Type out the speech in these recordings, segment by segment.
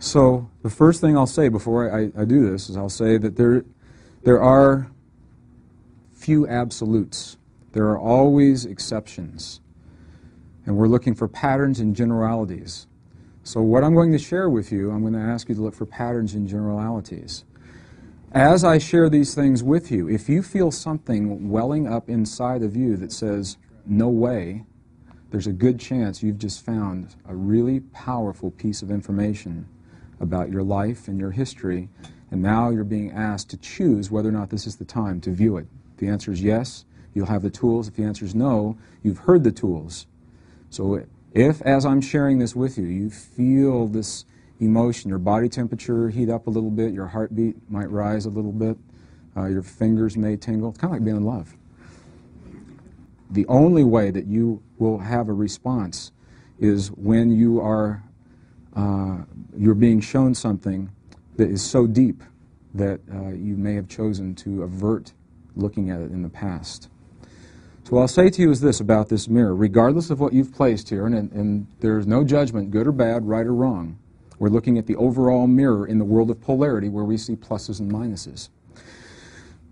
So the first thing I'll say before I do this is I'll say that there are few absolutes. There are always exceptions. And we're looking for patterns and generalities. So what I'm going to share with you, I'm going to ask you to look for patterns and generalities. As I share these things with you, if you feel something welling up inside of you that says, no way, there's a good chance you've just found a really powerful piece of information about your life and your history, and now you're being asked to choose whether or not this is the time to view it. If the answer is yes, you'll have the tools. If the answer is no, you've heard the tools. So if, as I'm sharing this with you, you feel this emotion, your body temperature heat up a little bit, your heartbeat might rise a little bit, your fingers may tingle, it's kind of like being in love. The only way that you will have a response is when you are you're being shown something that is so deep that you may have chosen to avert looking at it in the past. So what I'll say to you is this about this mirror. Regardless of what you've placed here, and there's no judgment, good or bad, right or wrong, we're looking at the overall mirror in the world of polarity where we see pluses and minuses.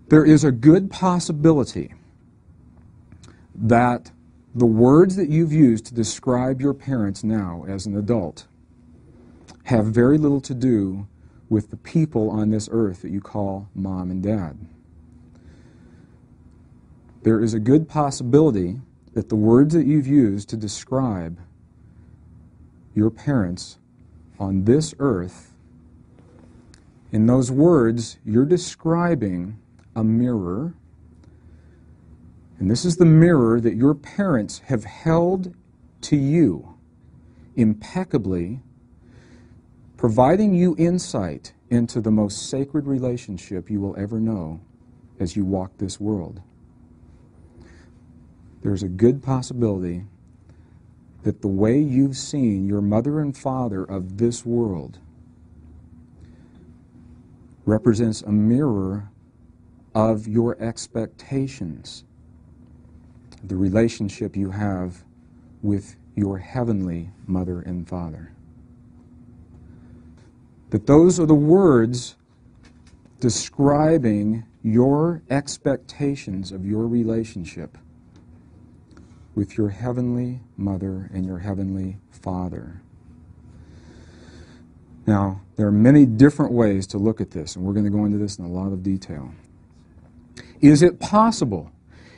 There is a good possibility that the words that you've used to describe your parents now as an adult have very little to do with the people on this earth that you call mom and dad. There is a good possibility that the words that you've used to describe your parents on this earth, in those words, you're describing a mirror, and this is the mirror that your parents have held to you impeccably, providing you insight into the most sacred relationship you will ever know as you walk this world. There's a good possibility that the way you've seen your mother and father of this world represents a mirror of your expectations, the relationship you have with your heavenly mother and father. That those are the words describing your expectations of your relationship with your heavenly mother and your heavenly father. Now, there are many different ways to look at this, and we're going to go into this in a lot of detail. Is it possible?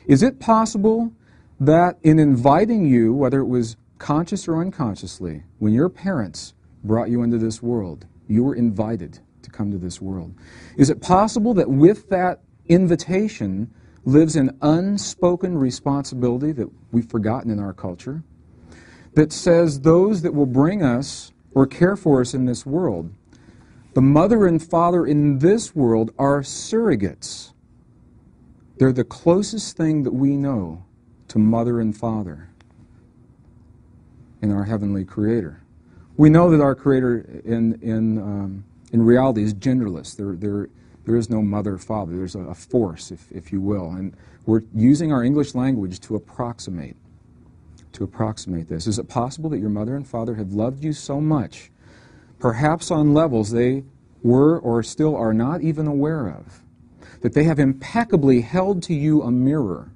Is it possible that in inviting you, whether it was conscious or unconsciously, when your parents brought you into this world, you were invited to come to this world? Is it possible that with that invitation lives an unspoken responsibility that we've forgotten in our culture that says those that will bring us or care for us in this world, the mother and father in this world are surrogates. They're the closest thing that we know to mother and father in our heavenly Creator. We know that our Creator in reality is genderless. There is no mother, father. There's a force, if you will. And we're using our English language to approximate this. Is it possible that your mother and father have loved you so much, perhaps on levels they were or still are not even aware of, that they have impeccably held to you a mirror,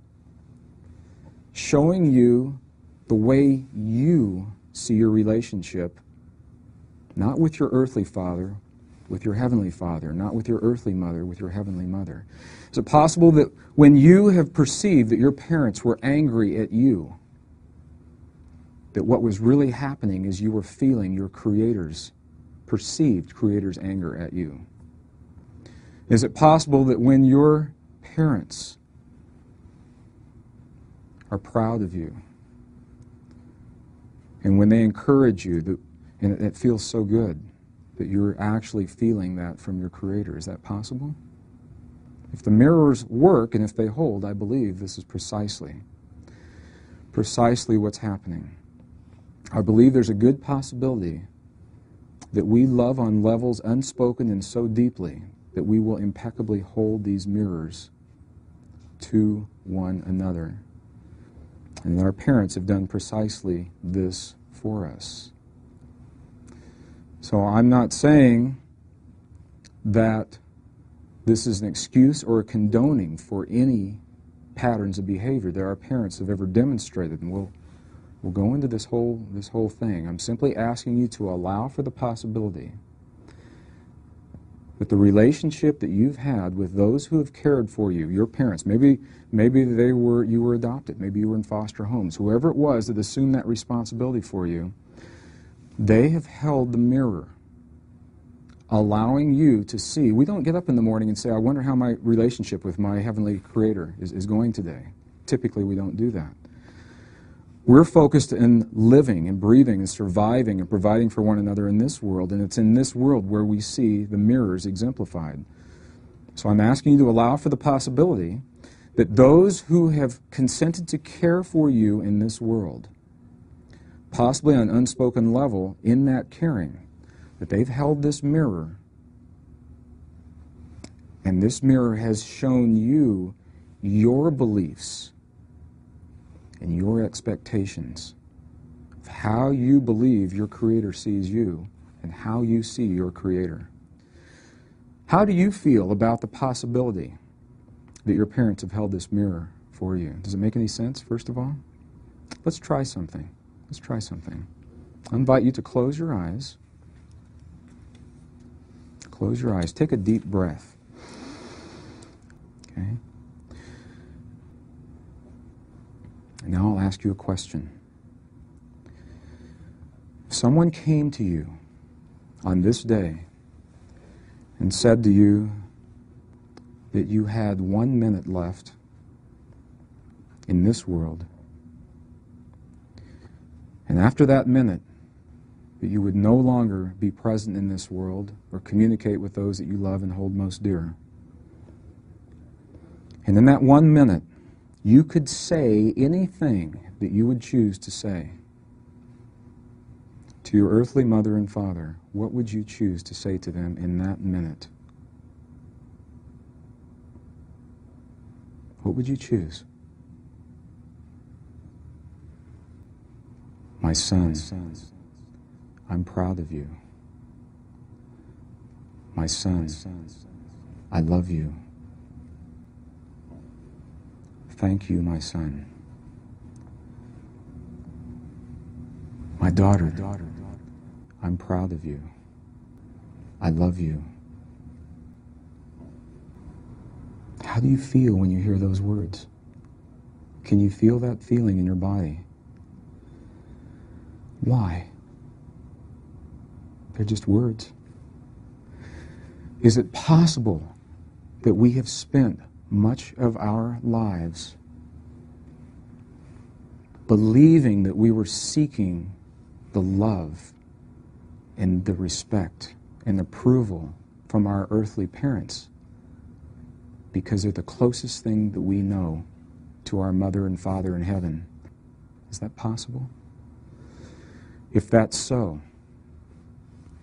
showing you the way you see your relationship, not with your earthly father, with your heavenly father, not with your earthly mother, with your heavenly mother? Is it possible that when you have perceived that your parents were angry at you, that what was really happening is you were feeling your perceived Creator's anger at you? Is it possible that when your parents are proud of you, and when they encourage you, and it feels so good, that you're actually feeling that from your Creator? Is that possible? If the mirrors work and if they hold, I believe this is precisely what's happening. I believe there's a good possibility that we love on levels unspoken and so deeply that we will impeccably hold these mirrors to one another. And our parents have done precisely this for us. So I'm not saying that this is an excuse or a condoning for any patterns of behavior that our parents have ever demonstrated, and we'll go into this whole thing. I'm simply asking you to allow for the possibility that the relationship that you've had with those who have cared for you, your parents, maybe you were adopted, maybe you were in foster homes, whoever it was that assumed that responsibility for you, they have held the mirror, allowing you to see. We don't get up in the morning and say, I wonder how my relationship with my Heavenly Creator is going today. Typically, we don't do that. We're focused in living and breathing and surviving and providing for one another in this world, and it's in this world where we see the mirrors exemplified. So I'm asking you to allow for the possibility that those who have consented to care for you in this world, possibly on an unspoken level in that caring, that they've held this mirror, and this mirror has shown you your beliefs and your expectations of how you believe your Creator sees you and how you see your Creator. How do you feel about the possibility that your parents have held this mirror for you? Does it make any sense, first of all? Let's try something. Let's try something. I invite you to close your eyes. Close your eyes. Take a deep breath. Okay? And now I'll ask you a question. If someone came to you on this day and said to you that you had 1 minute left in this world, and after that minute, that you would no longer be present in this world or communicate with those that you love and hold most dear. And in that 1 minute, you could say anything that you would choose to say to your earthly mother and father. What would you choose to say to them in that minute? What would you choose? My son, I'm proud of you. My son, I love you. Thank you, my son. My daughter, I'm proud of you. I love you. How do you feel when you hear those words? Can you feel that feeling in your body? Why? They're just words. Is it possible that we have spent much of our lives believing that we were seeking the love and the respect and approval from our earthly parents because they're the closest thing that we know to our mother and father in heaven? Is that possible? If that's so,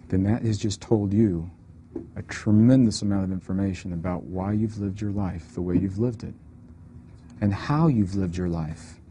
then that has just told you a tremendous amount of information about why you've lived your life the way you've lived it and how you've lived your life.